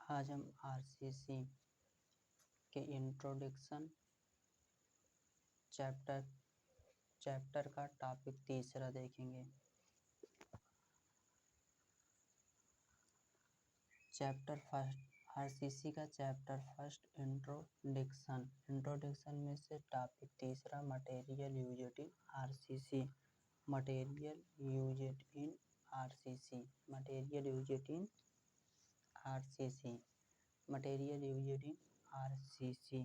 आज हम आरसीसी के इंट्रोडक्शन चैप्टर का टॉपिक तीसरा देखेंगे। चैप्टर फर्स्ट, आरसीसी का चैप्टर फर्स्ट इंट्रोडक्शन में से टॉपिक तीसरा, material used in RCC. Material used in RCC. Material used in RCC. Material used in RCC.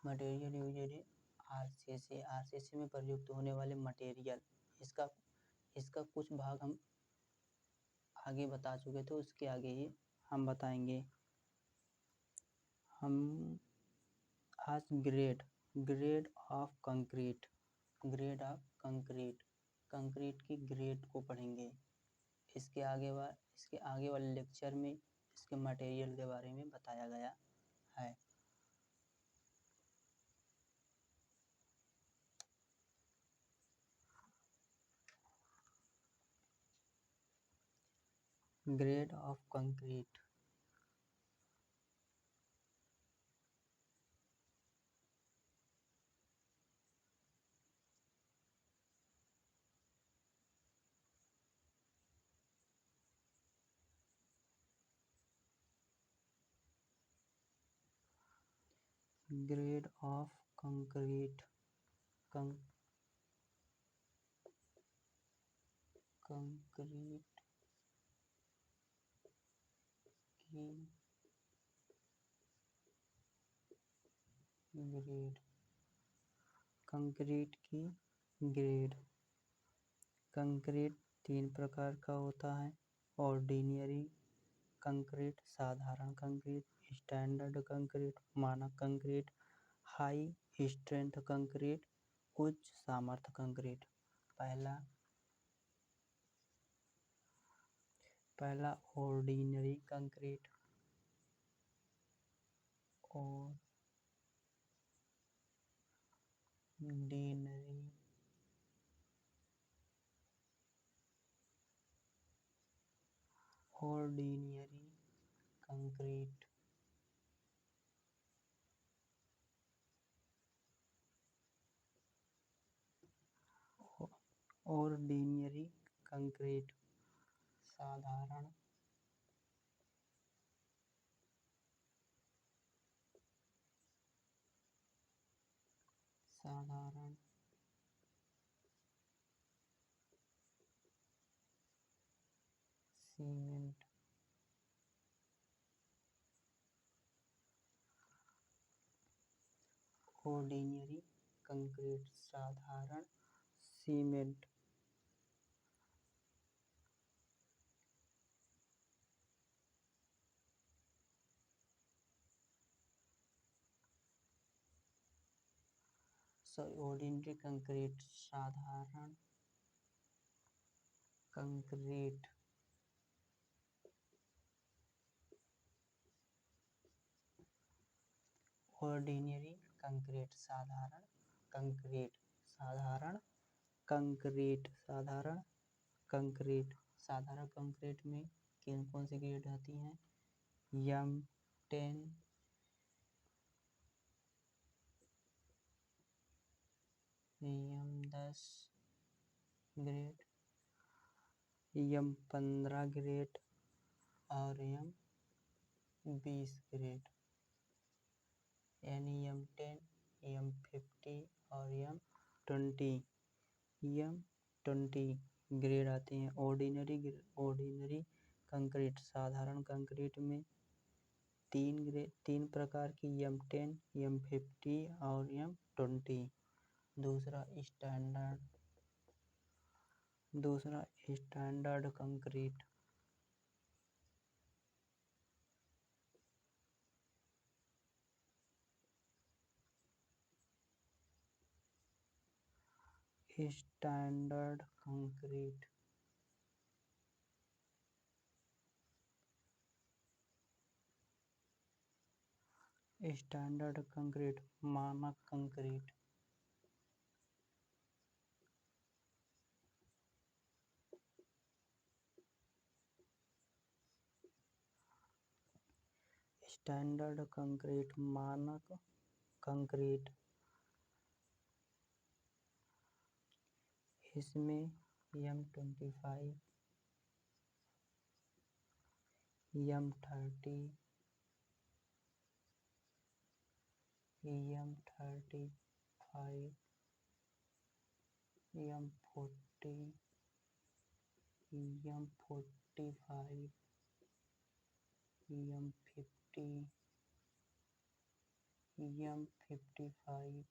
Material used in RCC. RCC में प्रयुक्त होने वाले मटेरियल, इसका कुछ भाग हम आगे बता चुके थे, उसके आगे ही हम बताएंगे। हम आज ग्रेड ऑफ कंक्रीट कंक्रीट की ग्रेड को पढ़ेंगे। इसके आगे वाले लेक्चर में इसके मटेरियल के बारे में बताया गया है। Grade of concrete. Grade of concrete. Concrete की ग्रेड। कंक्रीट की ग्रेड। कंक्रीट 3 प्रकार का होता है। ऑर्डिनरी कंक्रीट, साधारण कंक्रीट, स्टैंडर्ड कंक्रीट, मानक कंक्रीट, हाई स्ट्रेंथ कंक्रीट, उच्च सामर्थ्य कंक्रीट। पहला ordinary concrete. Ordinary concrete. Ordinary concrete. साधारण सीमेंट। ऑर्डिनरी कंक्रीट, साधारण सीमेंट। ऑर्डिनरी कंक्रीट, साधारण कंक्रीट। ऑर्डिनरी कंक्रीट, साधारण कंक्रीट। साधारण कंक्रीट। साधारण कंक्रीट। साधारण कंक्रीट में कौन सी ग्रेड आती हैं? M10, M10 grade, M15 grade और M20 ग्रेड, यानी M10, M50 और M20 ग्रेड आते हैं। ऑर्डिनरी कंक्रीट, साधारण कंक्रीट में 3 प्रकार की, M10, M50 और M20। दूसरा standard concrete. Standard concrete. Standard concrete, मानक कंक्रीट। स्टैंडर्ड कंक्रीट, मानक कंक्रीट। इसमें M25, M30, M35, M40, M45, M50, M55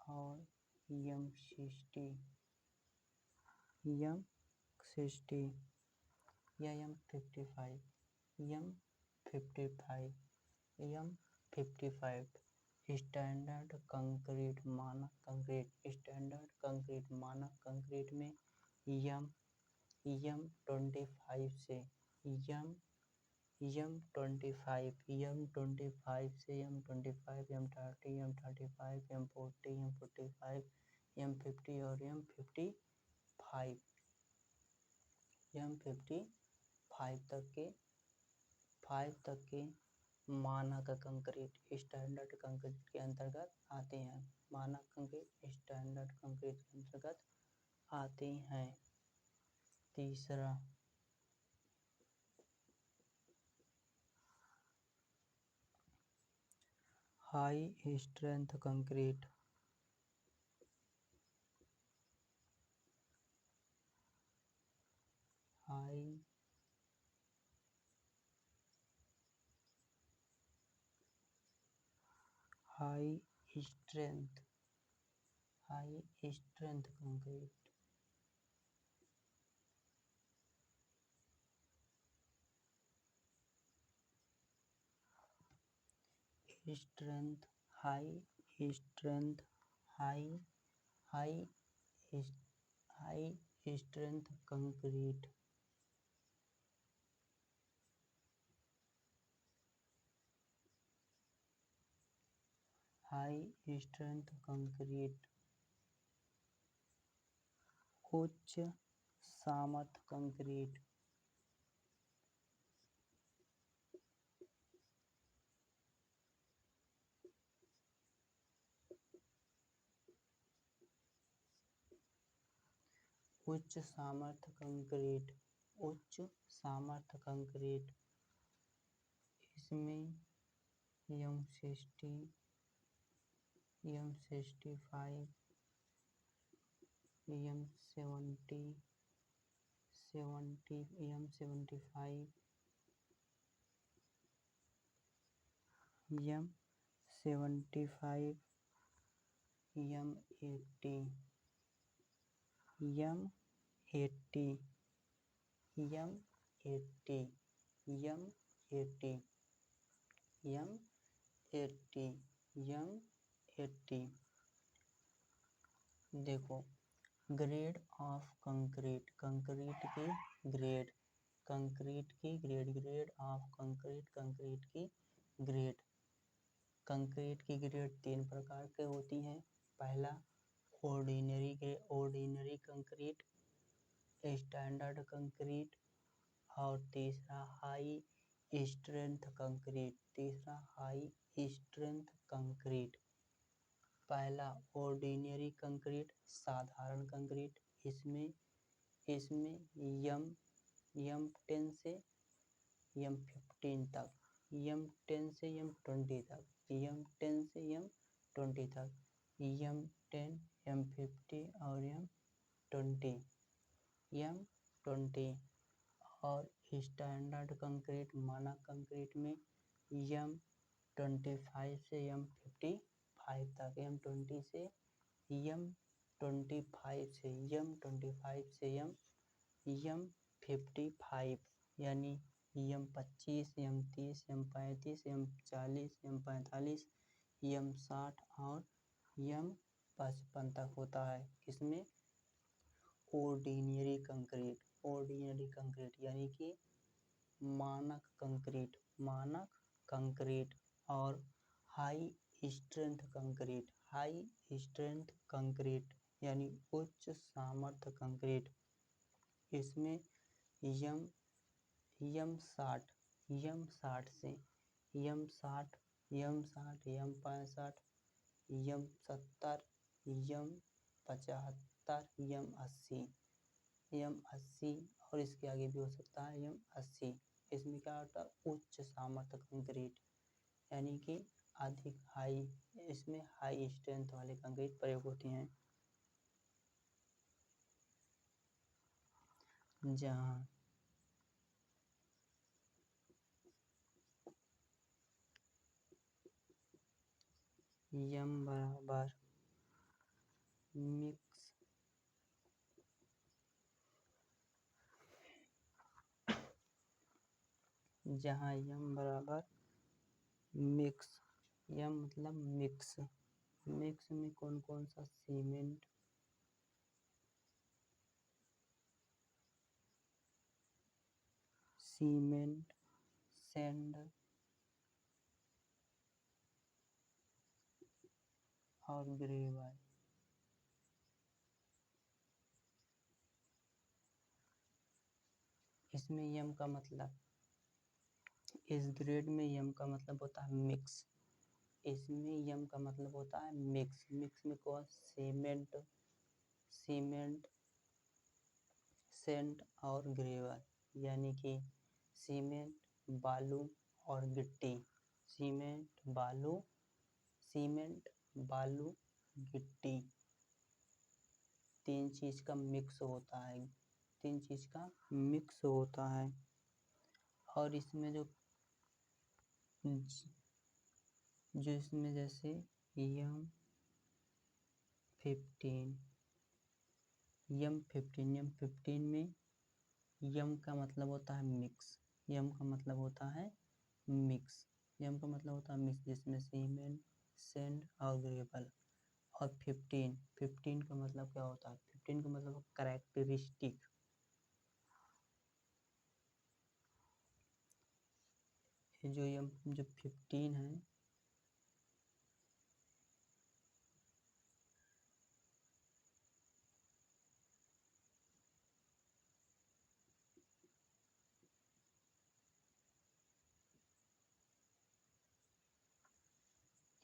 और M60 या M55, M55 स्टैंडर्ड कंक्रीट, मानक कंक्रीट। स्टैंडर्ड कंक्रीट, मानक कंक्रीट में M25 से M25 से M25, M30, M35, M40, M45, M50 और M55 तक के मानक कंक्रीट स्टैंडर्ड कंक्रीट के अंतर्गत आते हैं। मानक कंक्रीट स्टैंडर्ड कंक्रीट के अंतर्गत आते हैं। तीसरा, high strength concrete. High strength concrete. Strength, high strength, high strength concrete. High strength concrete. उच्च सामर्थ्य कंक्रीट। उच्च सामर्थ्य कंक्रीट, उच्च सामर्थ्य कंक्रीट। इसमें M60, M65, M70, M75, M75, M80, M80, M80, M80, M80, M80। देखो, ग्रेड ऑफ कंक्रीट, कंक्रीट की grade, grade of concrete, concrete की ग्रेड। कंक्रीट की ग्रेड 3 प्रकार के होती हैं। पहला, ऑर्डिनरी कंक्रीट, स्टैंडर्ड कंक्रीट और तीसरा हाई स्ट्रेंथ कंक्रीट। पहला, ऑर्डिनरी कंक्रीट, साधारण कंक्रीट। इसमें M10 से M15 तक, M10 से M20 तक, M10 से M20 तक, M10, M50 और M20 और स्टैंडर्ड कंक्रीट, मानक कंक्रीट में M25 से M55 तक, M20 से M25 से M55 यानी M25, M30, M35, M40, M45, M60 और M55 तक होता है। इसमें ऑर्डिनरी कंक्रीट यानी कि मानक कंक्रीट और हाई स्ट्रेंथ कंक्रीट यानी उच्च सामर्थ्य कंक्रीट। इसमें M60 यम 60 से, यम 60, यम 60, यम 65, यम 70, यम 75, यम 80, यम 80 और इसके आगे भी हो सकता है यम 80। इसमें क्या होता है उच्च सामर्थ्य कंक्रीट, यानी कि अधिक हाई, इसमें हाई स्ट्रेंथ वाले कंक्रीट प्रयोग होते हैं। जहाँ यम बराबर मिक्स जहाँ यम बराबर मिक्स, यम मतलब मिक्स, मिक्स में कौन कौन सा सीमेंट, सीमेंट, सैंड और ग्रेवाइट। इसमें यम का मतलब, इस ग्रेड में यम का मतलब होता है मिक्स, इसमें यम का मतलब होता है मिक्स, मिक्स में कौन सीमेंट, सीमेंट, सैंड और ग्रेवल, यानी कि सीमेंट, बालू और गिट्टी, सीमेंट बालू, सीमेंट बालू गिट्टी, तीन चीज़ का मिक्स होता है, तीन चीज़ का मिक्स होता है। और इसमें जो इसमें जैसे यम 15, यम 15 में यम का मतलब होता है मिक्स, यम का मतलब होता है मिक्स, यम का मतलब होता है मिक्स, जिसमें सीमेंट, सैंड और ग्रेवल। और 15 का मतलब क्या होता है, 15 का मतलब कैरेक्टरिस्टिक, जो यम जो 15 है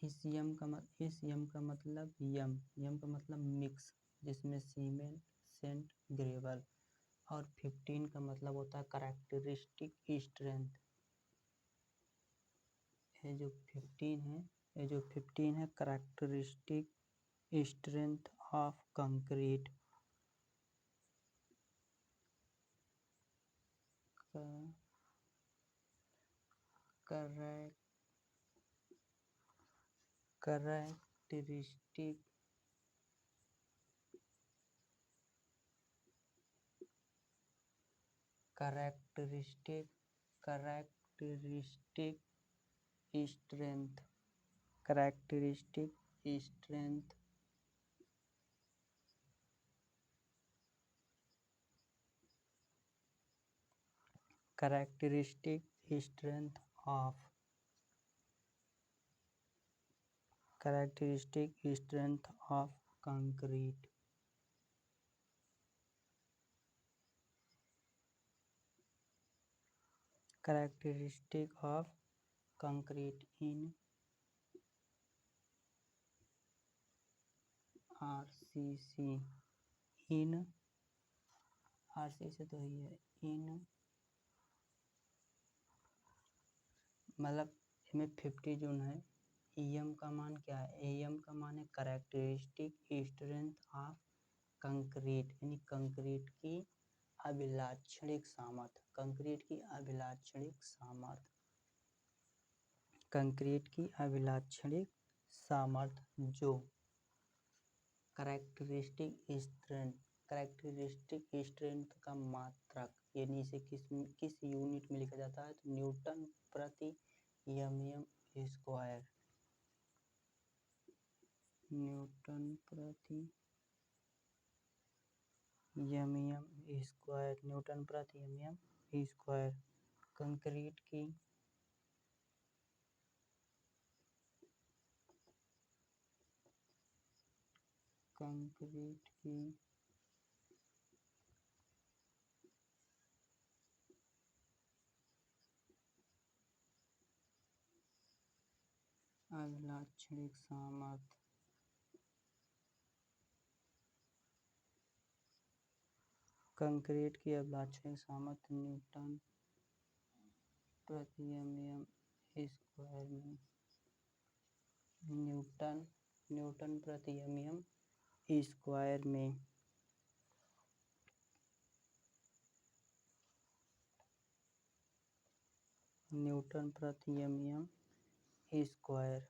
इस यम का मतलब यम का मतलब मिक्स, जिसमें सीमेंट, सैंड, ग्रेवल। और 15 का मतलब होता है कैरेक्टरिस्टिक स्ट्रेंथ। ये जो 15 है characteristic strength of concrete, characteristic characteristic strength, characteristic strength characteristic strength of characteristic strength of concrete, characteristic of concrete in RCC, in RC से तो ही है, इन मतलब इसमें 50 जोन है। एम का मान क्या है, एम का मान है कैरेक्टरिस्टिक स्ट्रेंथ ऑफ कंक्रीट, यानी कंक्रीट की अभिलाक्षणिक सामर्थ्य, कंक्रीट की अभिलाक्षणिक सामर्थ्य, कंक्रीट की अभिलाक्षणिक सामर्थ्य जो कैरेक्टरिस्टिक स्ट्रेंथ का मात्रक, यानी इसे किस यूनिट में लिखा जाता है तो न्यूटन प्रति एम स्क्वायर, न्यूटन प्रति एम स्क्वायर, न्यूटन प्रति एम स्क्वायर। कंक्रीट की अभिलाक्षणिक सामर्थ्य कंक्रीट की अभिलाक्षणिक सामर्थ्य न्यूटन प्रति mm स्क्वायर में न्यूटन प्रति mm स्क्वायर में न्यूटन प्रति mm स्क्वायर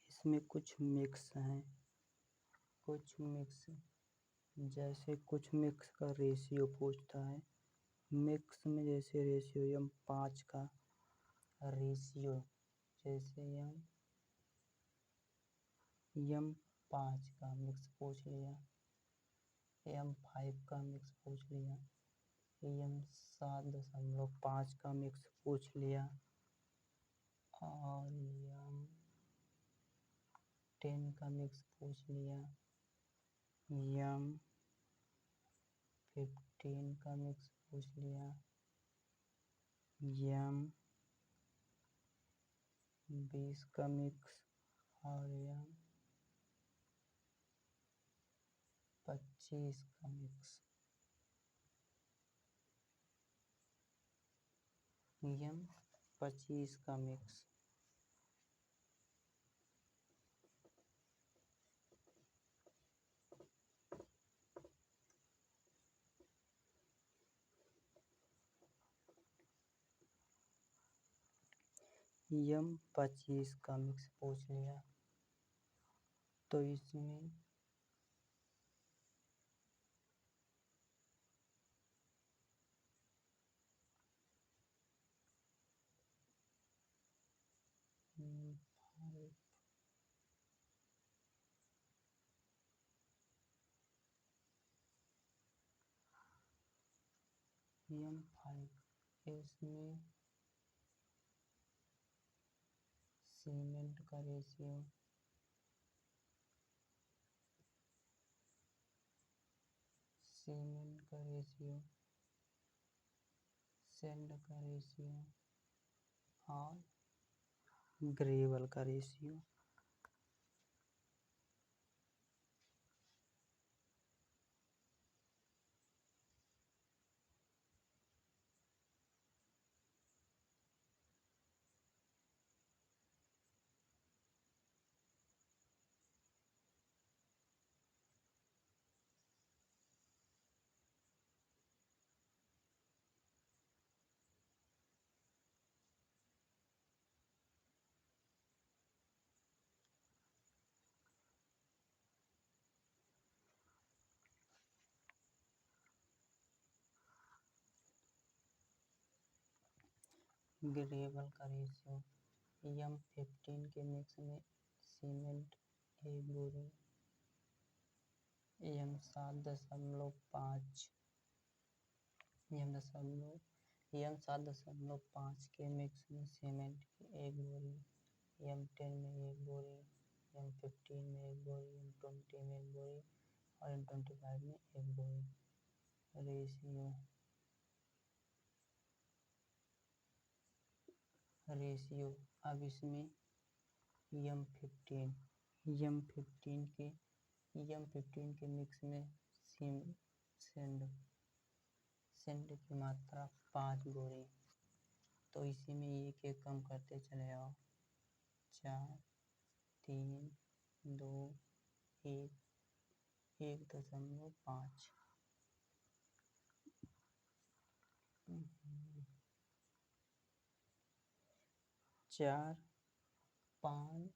इसमें कुछ मिक्स हैं, जैसे कुछ मिक्स का रेशियो पूछता है। मिक्स में जैसे रेशियो m5 का रेशियो, जैसे m5 का मिक्स पूछ लिया, m5 का मिक्स पूछ लिया, m7.5 का मिक्स पूछ लिया और m10 का मिक्स पूछ लिया, m15 का मिक्स पूछ लिया, m20 का मिक्स और m25 का मिक्स। m25 का मिक्स m25 का मिक्स पूछ लिया, तो इसमें m5 इसमें सीमेंट का रेशियो, सैंड का रेशियो और ग्रेवल का रेशियो। ग्रेवल का रेशियो m15 के मिक्स में सीमेंट 1 बोरी, m7.5 के मिक्स में सीमेंट 1 बोरी, m10 में 1 बोरी, m15 में 1 बोरी, m20 में 1 बोरी और m25 में 1 बोरी। रेशियो अब इसमें m15 के मिक्स में सेंड की मात्रा 5 बोरी, तो इसी में एक एक कम करते चले आओ, 4, 3, 2, 1, 1.5, 4, 5,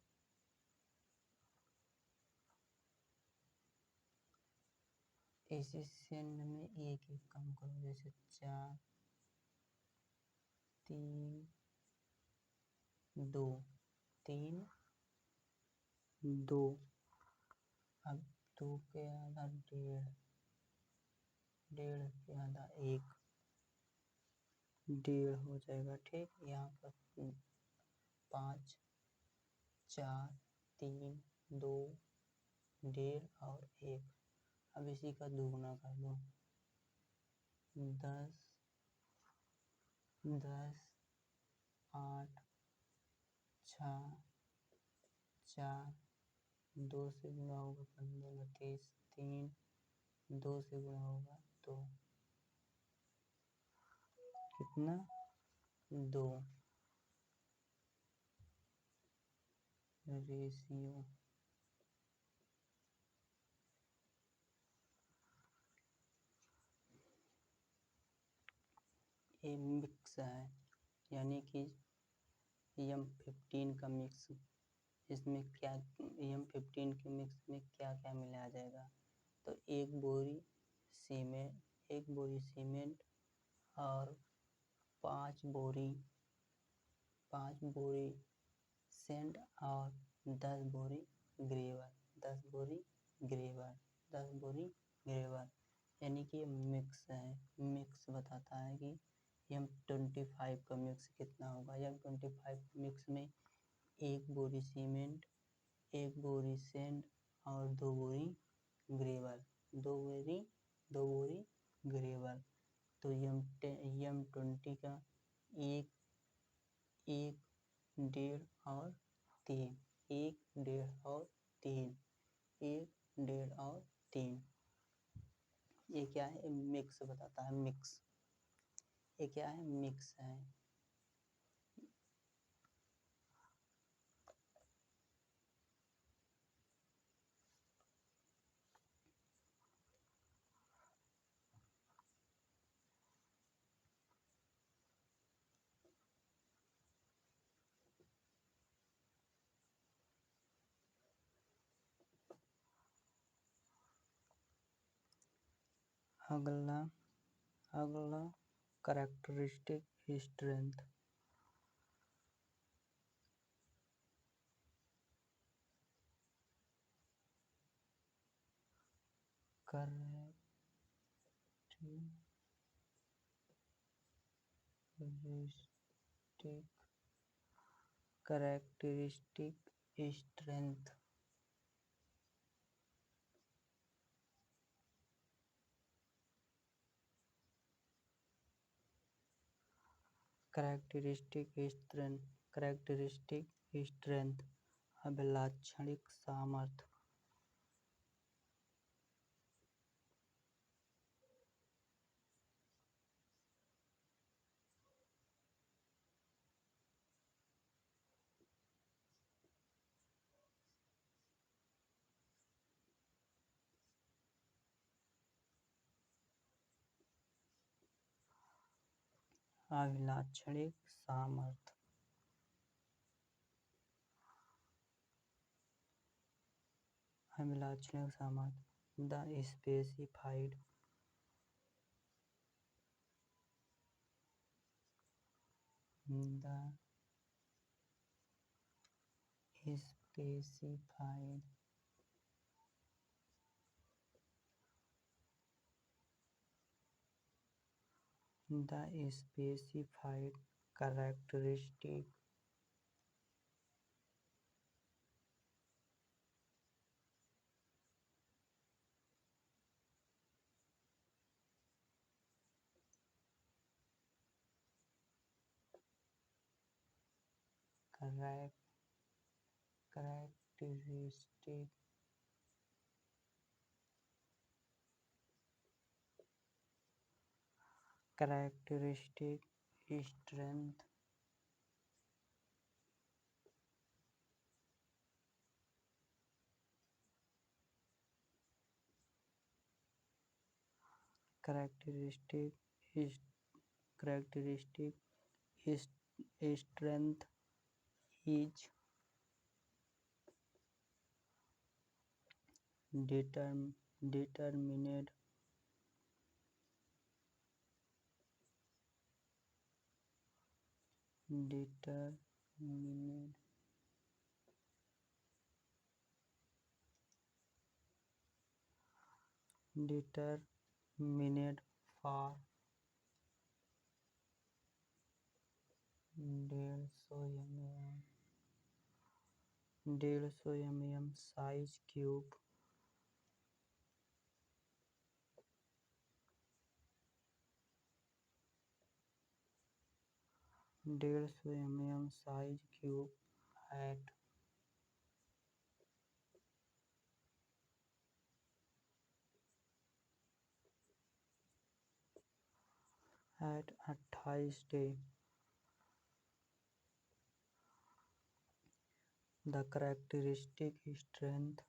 इसी सेंड में एक एक कम करो, जैसे 4 3 2 3 2। अब 2 के आधा 1.5, 1.5 के आधा 1, 1.5 हो जाएगा। ठीक, यहाँ पर 5 4 3 2 1.5 और 1। अब इसी का दुगुना कर दो, 10 10 8 6 4, 2 से गुणा होगा 15 29, 3 2 से गुणा होगा तो कितना 2। रेशियो ये मिक्स है, यानी कि M15 का मिक्स। इसमें क्या M15 के मिक्स में क्या क्या मिलाया जाएगा? तो एक बोरी सीमेंट और 5 बोरी सेंड और 10 बोरी ग्रेवर, यानी कि मिक्स है। मिक्स बताता है कि M25 का मिक्स कितना होगा। M25 मिक्स में 1 बोरी सीमेंट, 1 बोरी सेंड और 2 बोरी ग्रेवर, 2 बोरी ग्रेवर। तो M20 का 1 1 1.5 और 3, 1 1.5 और 3, 1 1.5 और 3। ये क्या है? मिक्स बताता है, मिक्स। ये क्या है? मिक्स है। अगला characteristic strength. Characteristic strength. Characteristic strength अभिलाक्षणिक सामर्थ्य। अभिलाक्षणिक सामर्थ्य the specified characteristic characteristic characteristic strength characteristic characteristic strength is determined determined determined for 150 mm size cube, 150 mm size cube at 28 day. The characteristic strength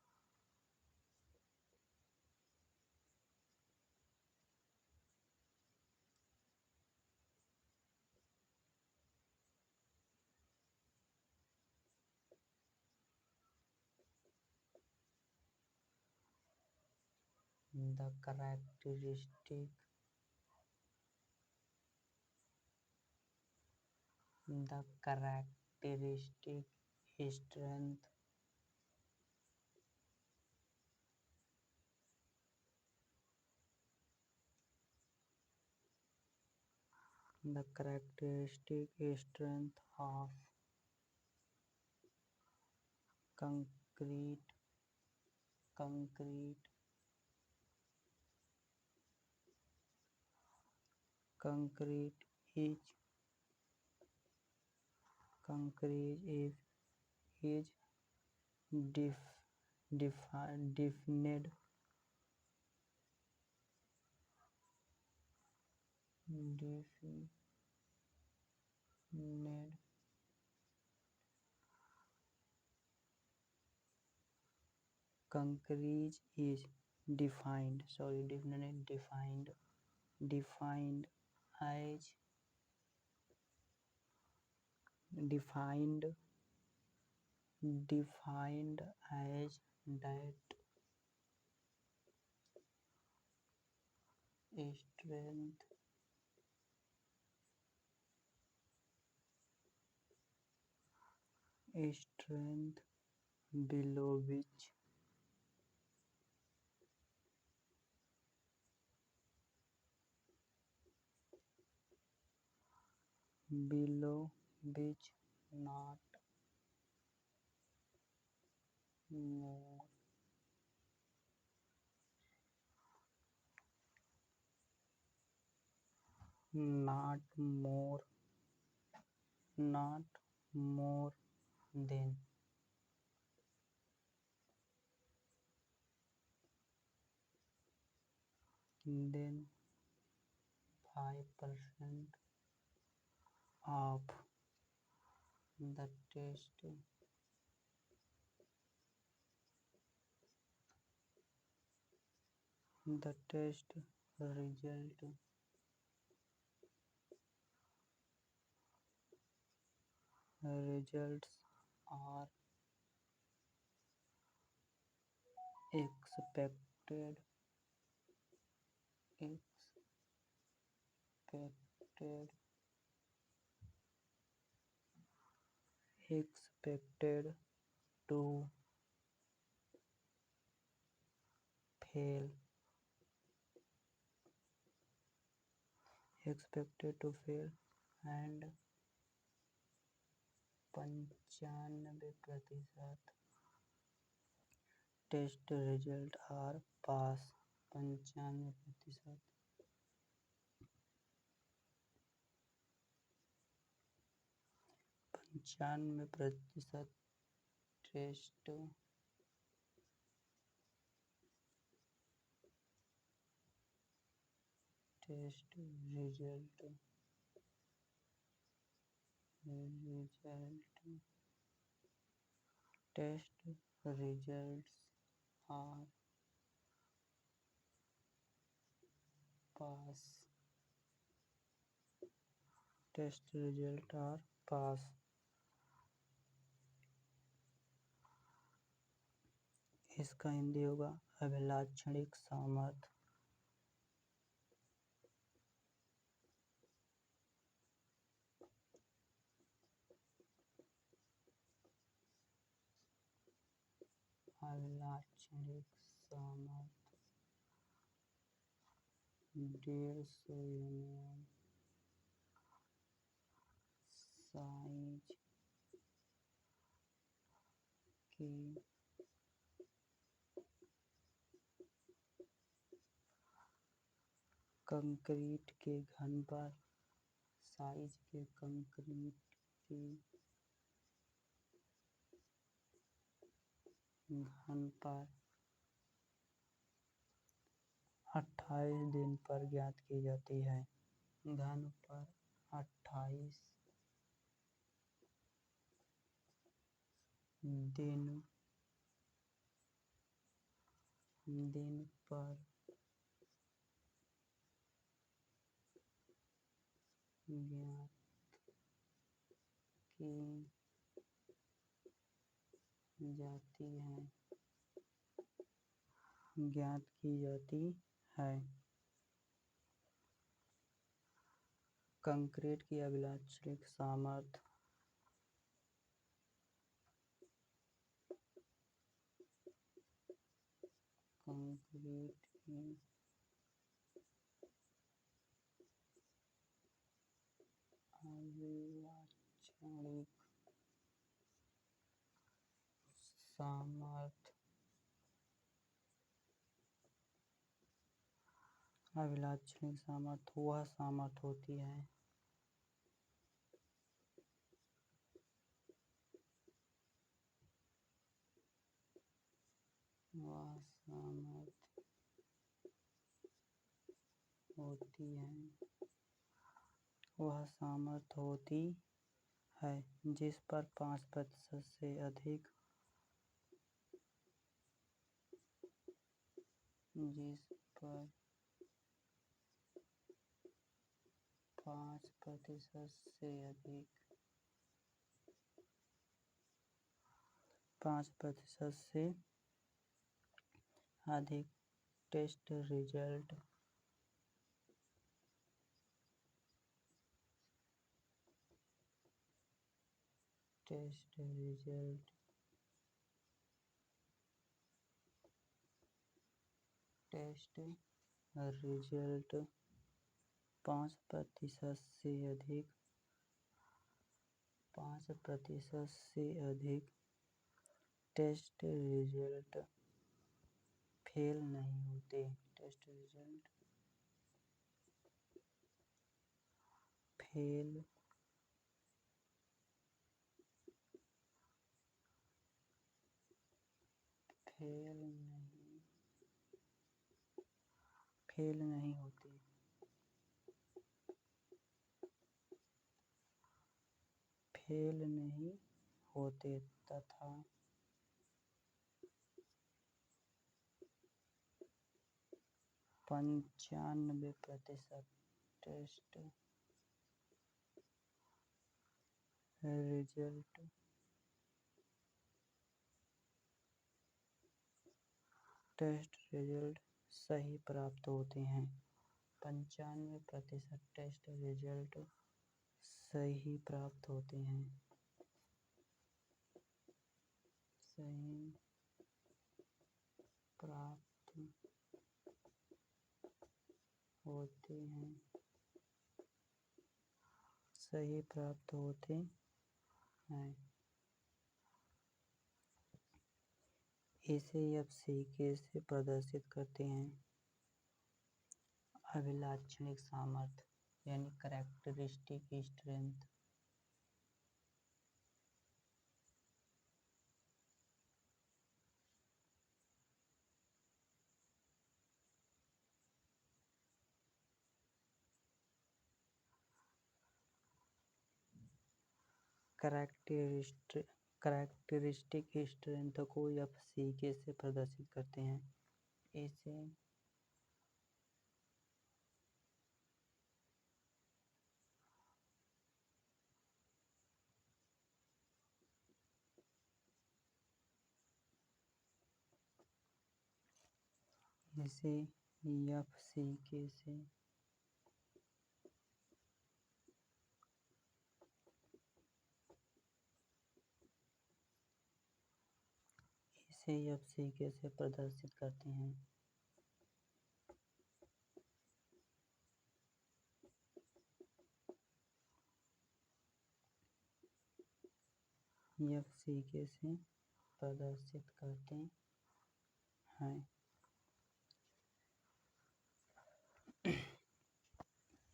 the characteristic strength the characteristic strength of concrete concrete concrete is is def, defined concrete is defined as defined defined as that strength below which not more not more not more than 5% of the test results are expected expected expected to fail and 95% test result are pass 95% 95% test result test results are pass test result are pass इसका हिंदी होगा अभिलाक्षणिक सामर्थ्य अभिलाक्षणिक सामर्थ्य 150 mm size के concrete के घन पर size के कंक्रीट के घन पर 28 दिन पर ज्ञात की जाती है। घन पर 28 दिन पर ज्ञात की जाती है। कंक्रीट की अभिलाक्षणिक सामर्थ्य कंक्रीट की अभिलाक्षणिक सामर्थ्य वह सामर्थ्य होती है जिस पर 5% से अधिक टेस्ट रिजल्ट टेस्ट रिजल्ट 5% से अधिक टेस्ट रिजल्ट फेल नहीं होते। फेल नहीं होते तथा 95% टेस्ट रिजल्ट सही प्राप्त होते हैं। 95% टेस्ट रिजल्ट सही प्राप्त होते हैं। इसे FCK से प्रदर्शित करते हैं। अभिलाक्षणिक सामर्थ्य यानी कैरेक्टरिस्टिक स्ट्रेंथ को FCK से प्रदर्शित करते हैं। इसे से एफ सी कैसे प्रदर्शित करते हैं? एफ सी कैसे प्रदर्शित करते हैं?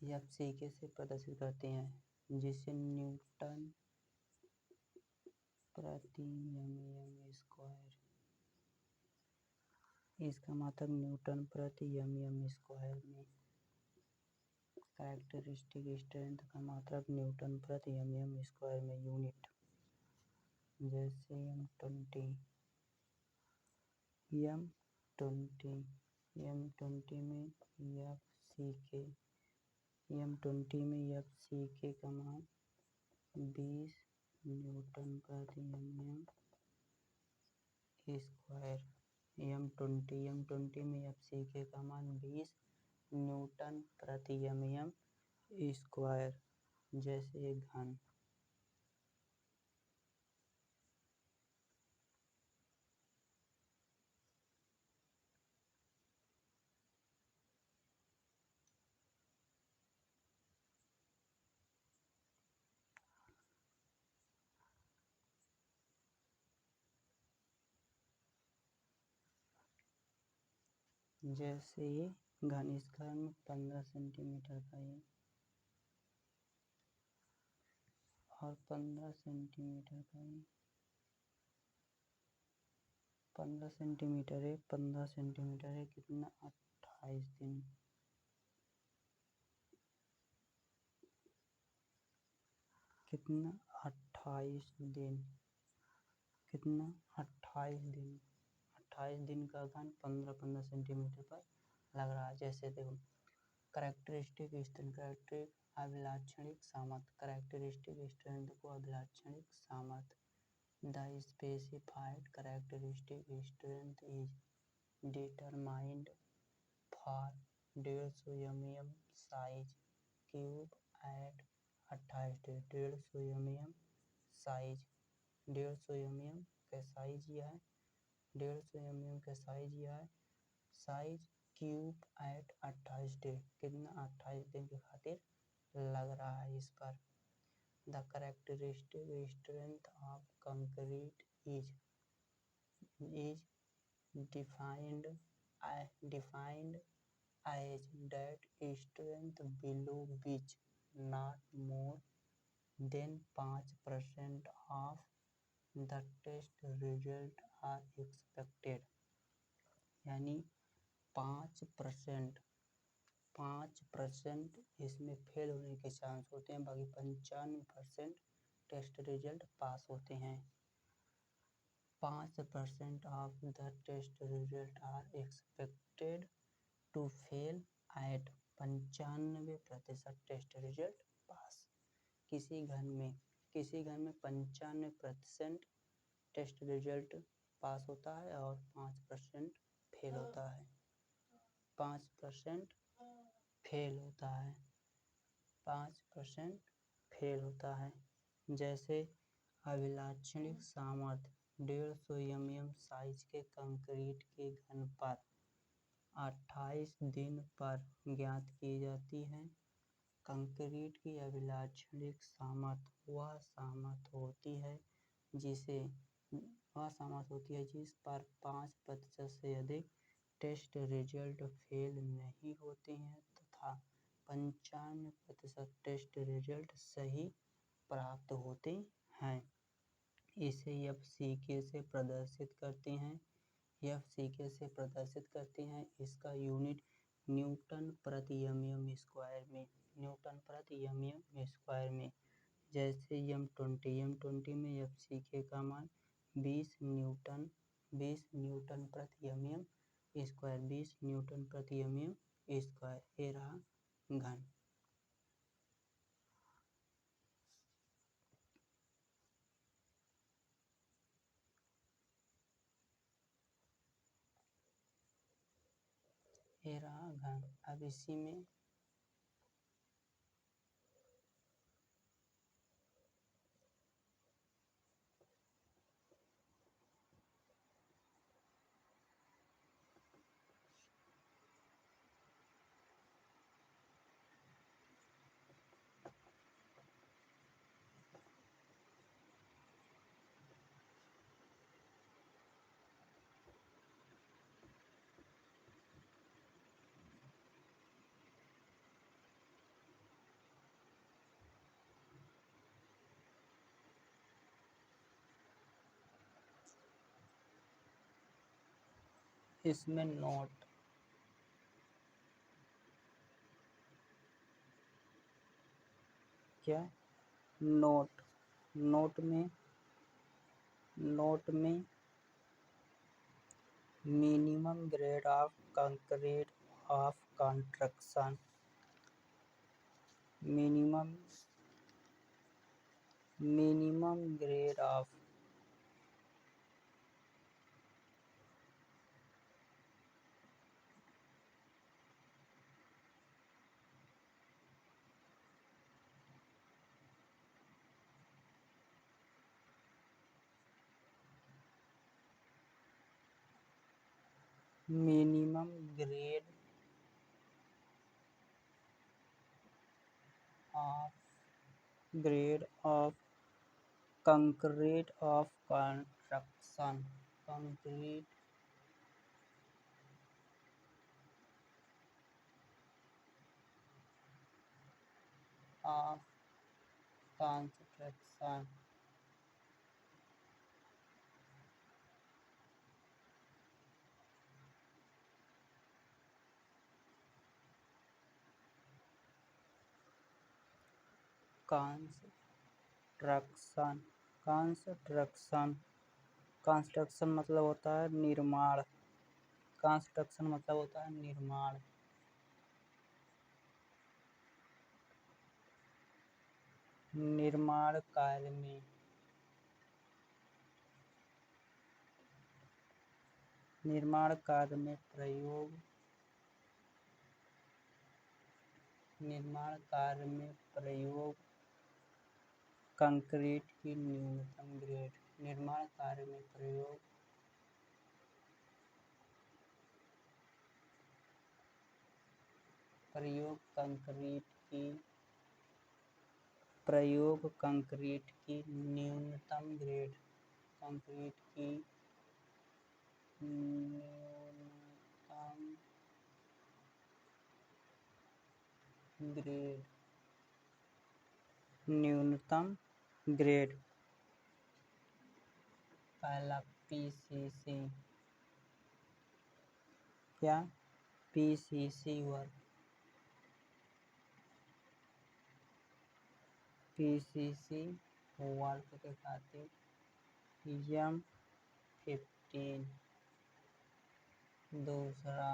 एफ सी कैसे प्रदर्शित करते हैं? जिसे न्यूटन प्रति एम स्क्वायर, इसका मात्रक न्यूटन प्रति एम स्क्वायर में, कैरेक्टरिस्टिक स्ट्रेंथ का मात्रक न्यूटन प्रति एम स्क्वायर में यूनिट, जैसे M20 में एफ सी के का मान 20 न्यूटन प्रति एम स्क्वायर। M20 में एफ सी के का मान 20 न्यूटन प्रति एम स्क्वायर, जैसे घन। जैसे ये घन, इस घन में 15 सेंटीमीटर का ये और 15 सेंटीमीटर का ये, 15 सेंटीमीटर है, 15 सेंटीमीटर है, कितना 28 दिन, कितना 28 दिन, कितना 28 दिन, 28 दिन का घन 15 सेंटीमीटर पर लग रहा है। जैसे देखो कैरेक्टरिस्टिक स्ट्रेंथ, कैरेक्टरिस्टिक अभिलाक्षणिक सामर्थ्य, कैरेक्टरिस्टिक स्ट्रेंथ को अभिलाक्षणिक सामर्थ्य, the specified characteristic strength is determined for 150 mm size cube at 28 day. 150 mm size, 150 mm का साइज यह है, 150 mm का साइज यह है, साइज क्यूब एट 28 डे, कितना 28 दिन के खातिर लग रहा है इस पर। The characteristic strength of concrete is defined as that strength below which not more than 5% of the test result are expected. यानी 5% इसमें फेल होने के चांस होते हैं, बाकी 95% टेस्ट रिजल्ट पास होते हैं। 5% of the test result are expected to fail at, 95% test result pass. किसी घन में 95% टेस्ट रिजल्ट पास होता है और 5% फेल होता है, 5% फेल होता है, 5% फेल होता है। जैसे अभिलाक्षणिक सामर्थ्य 150 mm साइज के कंक्रीट के घन पर 28 दिन पर ज्ञात की जाती है। कंक्रीट की अभिलाक्षणिक सामर्थ्य वह सामर्थ्य होती है जिस पर 5% से अधिक टेस्ट रिजल्ट फेल नहीं होते हैं तथा 95% टेस्ट रिजल्ट सही प्राप्त होते हैं। इसे एफ सी के से प्रदर्शित करते हैं। एफ सी के से प्रदर्शित करते हैं, इसका यूनिट न्यूटन प्रति एम स्क्वायर में, न्यूटन प्रति एम स्क्वायर में। जैसे M20 में एफ सी के का मान 20 न्यूटन प्रति एम स्क्वायर, 20 न्यूटन प्रति एम स्क्वायर। ये रहा घन। ये रहा घन। अब इसी में इसमें नोट, क्या, नोट, नोट में minimum grade of concrete of construction, minimum grade of minimum grade of concrete of construction, concrete of construction, construction, construction, construction मतलब होता है निर्माण, कंस्ट्रक्शन मतलब होता है निर्माण, निर्माण कार्य में, निर्माण कार्य में प्रयोग, निर्माण कार्य में प्रयोग कंक्रीट की न्यूनतम ग्रेड, निर्माण कार्य में प्रयोग कंक्रीट की न्यूनतम ग्रेड, कंक्रीट की न्यूनतम ग्रेड, पहला पीसीसी, क्या, पीसीसी वर्क, पीसीसी वर्क के खातिर M15, दूसरा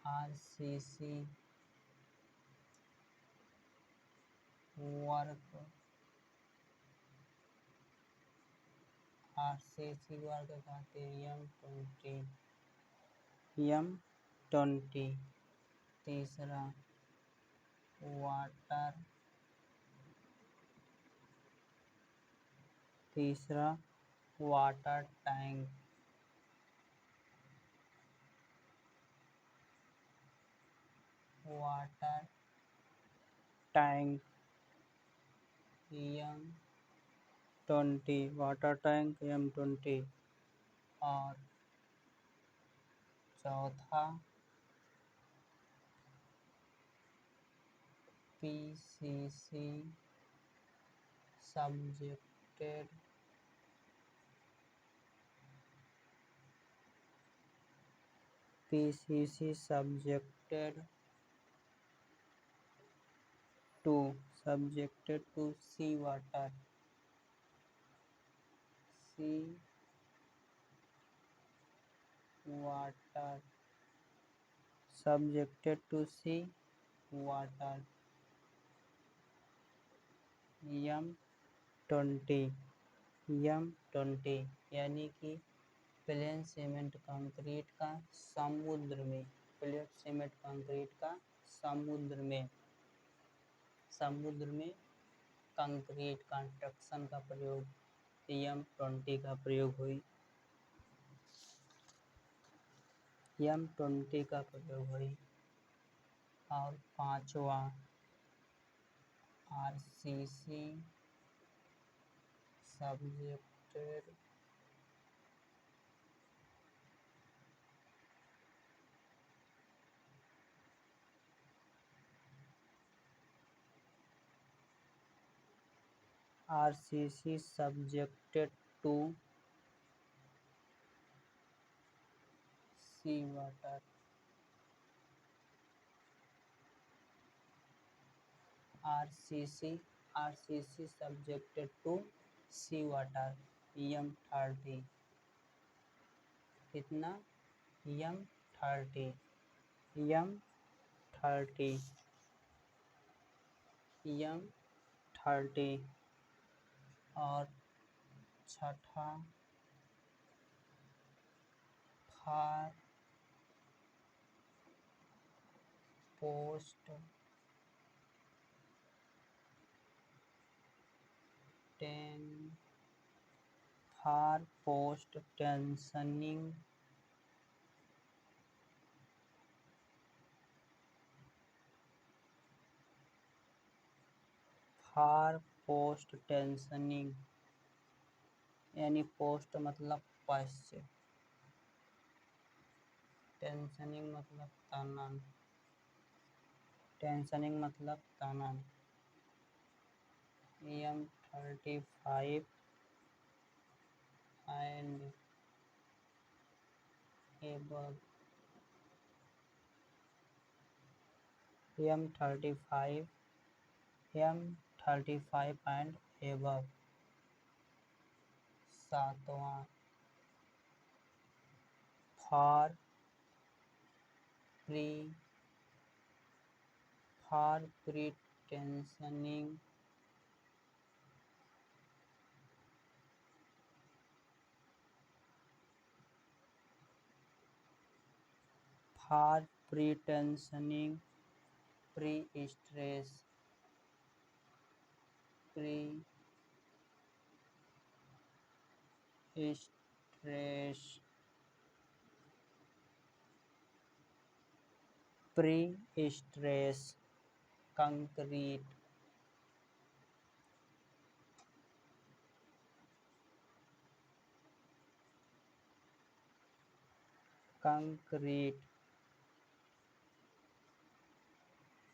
आरसीसी वर्क, आरसीसी वर्क के खातिर M20, तीसरा वाटर, तीसरा water tank, water tank M20, water tank M20, और चौथा PCC subjected, PCC subjected to sea water, sea water, subjected to sea water, M20 यानी कि प्लेन सीमेंट कंक्रीट का समुद्र में, प्लेन सीमेंट कंक्रीट का समुद्र में कंक्रीट कंस्ट्रक्शन का प्रयोग, M20 का प्रयोग हुई, M20 का प्रयोग हुई। और पांचवा RCC subjected to sea water, RCC subjected to sea water, M30, कितना M30, M30, M30। और छठा फार पोस्ट टेंशनिंग यानी पोस्ट मतलब पश्च, टेंशनिंग मतलब तनन, टेंशनिंग मतलब तनन। M35 and above, M35 and above। सातवां for pre tensioning, for pre tensioning, pre stress, pre stress, pre stress concrete, concrete.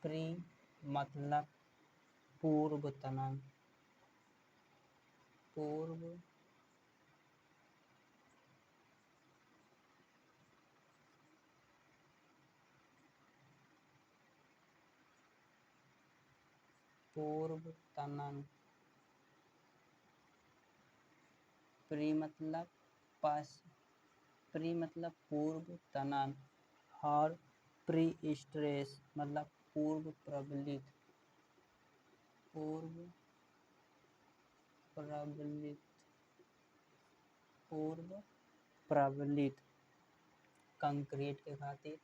Pre मतलब पूर्व तनन, पूर्व तनन, प्री मतलब पूर्व तनन, और प्री स्ट्रेस मतलब पूर्व प्रबलित कंक्रीट के खातिर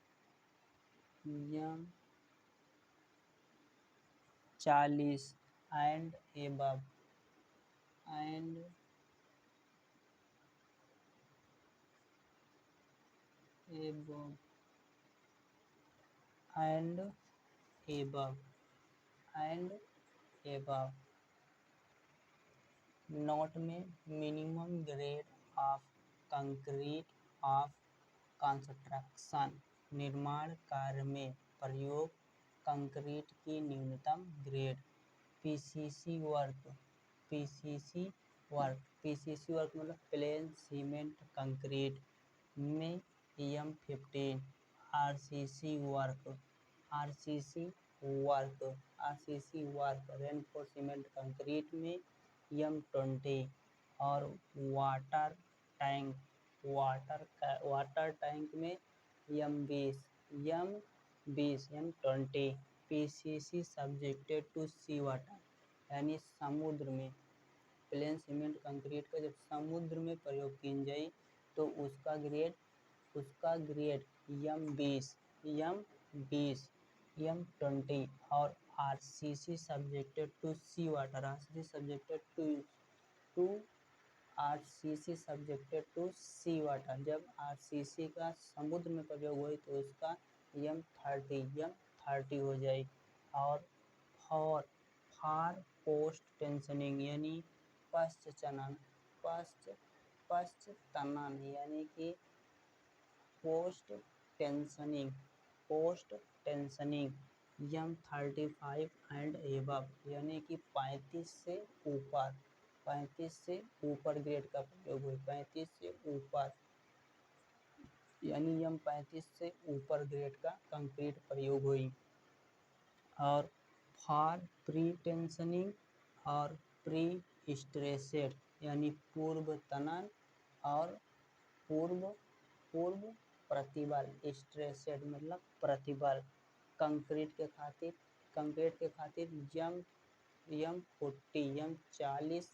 M40 and above, and above। Note में minimum grade of concrete of construction, निर्माण कार्य में प्रयोग कंक्रीट की न्यूनतम ग्रेड। पीसीसी वर्क मतलब प्लेन सीमेंट कंक्रीट में M15। RCC work reinforce cement concrete में M20। और वाटर टैंक में M20। M20। PCC subjected to sea water, यानी समुद्र में प्लेन सीमेंट कंक्रीट का जब समुद्र में प्रयोग की जाए तो उसका ग्रेड M20, M20। और RCC subjected to sea water, जब आरसीसी का समुद्र में प्रयोग हुए तो उसका M30 हो जाए। और फॉर पोस्ट टेंशनिंग यानी पश्च तनन, यानी कि post tensioning M35 and above, यानी कि 35 से ऊपर ग्रेड का प्रयोग हुई, 35 से ऊपर। यानी M35 से ऊपर ग्रेड का कंक्रीट प्रयोग हुई। और फॉर प्री टेंशनिंग और प्री स्ट्रेसेड यानी पूर्व तनन और पूर्व प्रतिबल, स्ट्रेसेड मतलब प्रतिबल, कंक्रीट के खातिर M40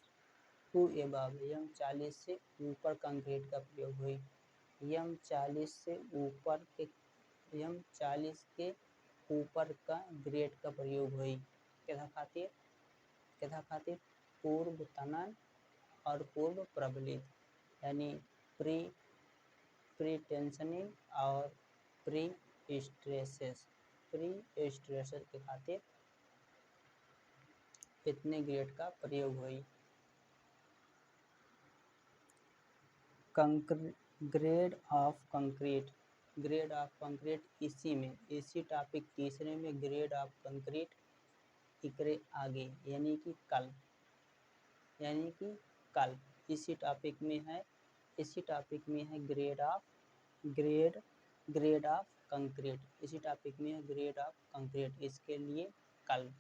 टू एबव M40 से ऊपर कंक्रीट का प्रयोग हुई। M40 के ऊपर का ग्रेड का प्रयोग हुई केधा खातिर पूर्व तनन और पूर्व प्रबलित यानी प्री टेंशनिंग और प्री स्ट्रेसेस के खातिर इतने ग्रेड का प्रयोग हुई। ग्रेड ऑफ कंक्रीट इसी टॉपिक तीसरे में ग्रेड ऑफ कंक्रीट इकरे आगे यानी कि कल इसी टॉपिक में है ग्रेड ऑफ कंक्रीट, इसी टॉपिक में है ग्रेड ऑफ कंक्रीट, इसके लिए कल